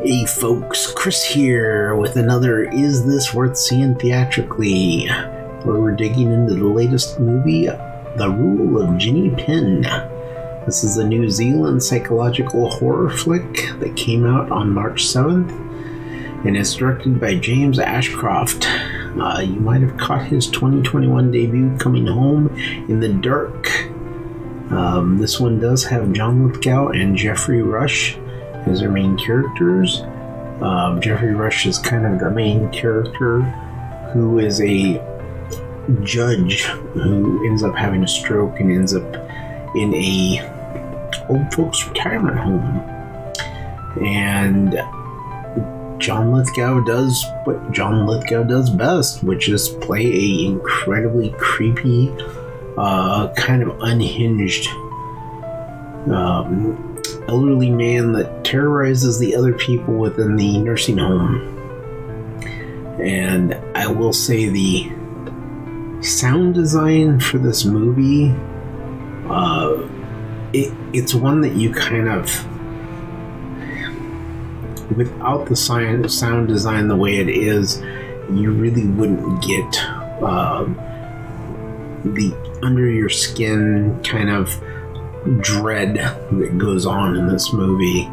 Hey folks, Chris here with another Is This Worth Seeing Theatrically, where we're digging into the latest movie, The Rule of Ginny Pin. This is a New Zealand psychological horror flick that came out on March 7th and is directed by James Ashcroft. You might have caught his 2021 debut Coming Home in the Dark. This one does have John Lithgow and Geoffrey Rush as their main characters. Geoffrey Rush is kind of the main character, who is a judge who ends up having a stroke and ends up in a old folks retirement home. And John Lithgow does what John Lithgow does best, which is play a incredibly creepy, kind of unhinged elderly man that terrorizes the other people within the nursing home. And I will say the sound design for this movie, it's one that you kind of, without the sound design the way it is, you really wouldn't get the under your skin kind of dread that goes on in this movie,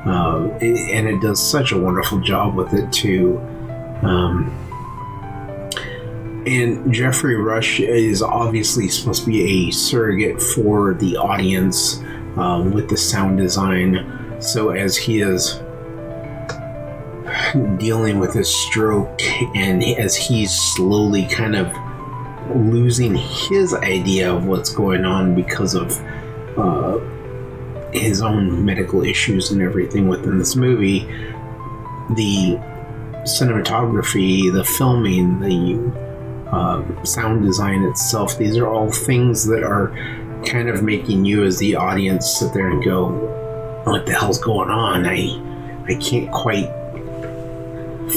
and it does such a wonderful job with it too. And Geoffrey Rush is obviously supposed to be a surrogate for the audience with the sound design. So as he is dealing with his stroke and as he's slowly kind of losing his idea of what's going on because of his own medical issues and everything within this movie, the cinematography, the filming, the sound design itself, these are all things that are kind of making you as the audience sit there and go, what the hell's going on? I can't quite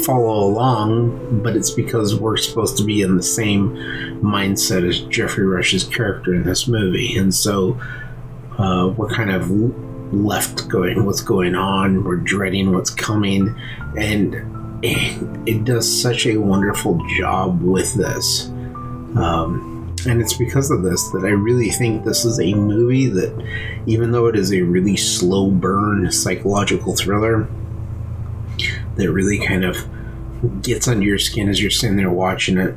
follow along, but it's because we're supposed to be in the same mindset as Geoffrey Rush's character in this movie, and so we're kind of left going, what's going on? We're dreading what's coming, and it does such a wonderful job with this. And it's because of this that I really think this is a movie that, even though it is a really slow burn psychological thriller that really kind of gets under your skin as you're sitting there watching it,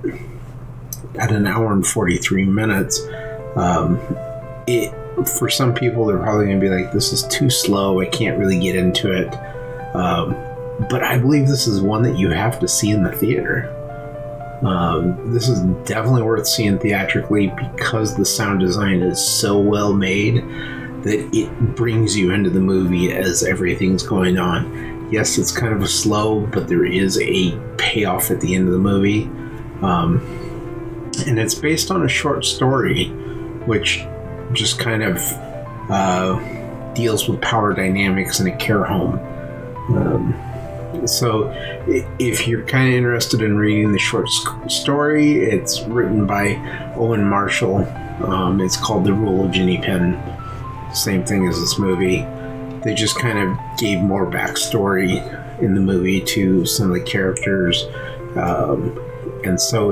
at an hour and 43 minutes, for some people, they're probably going to be like, this is too slow, I can't really get into it. But I believe this is one that you have to see in the theater. This is definitely worth seeing theatrically because the sound design is so well made that it brings you into the movie as everything's going on. Yes, it's kind of a slow, but there is a payoff at the end of the movie. And it's based on a short story, which just kind of deals with power dynamics in a care home. So if you're kind of interested in reading the short story, it's written by Owen Marshall. It's called The Rule of Ginny Pin. Same thing as this movie. They just kind of gave more backstory in the movie to some of the characters. And so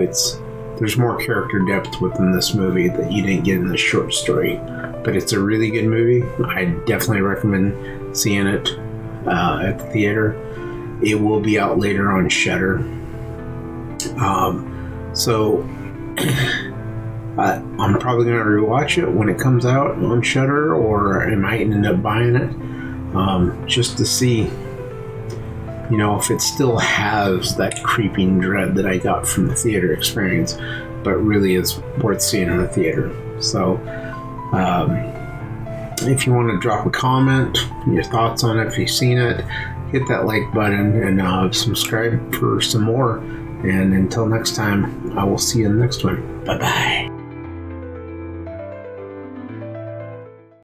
there's more character depth within this movie that you didn't get in the short story. But it's a really good movie. I definitely recommend seeing it at the theater. It will be out later on Shudder. So I'm probably going to rewatch it when it comes out on Shudder, or I might end up buying it just to see, if it still has that creeping dread that I got from the theater experience, but really is worth seeing in the theater. So if you want to drop a comment, your thoughts on it, if you've seen it, hit that like button and subscribe for some more. And until next time, I will see you in the next one. Bye-bye.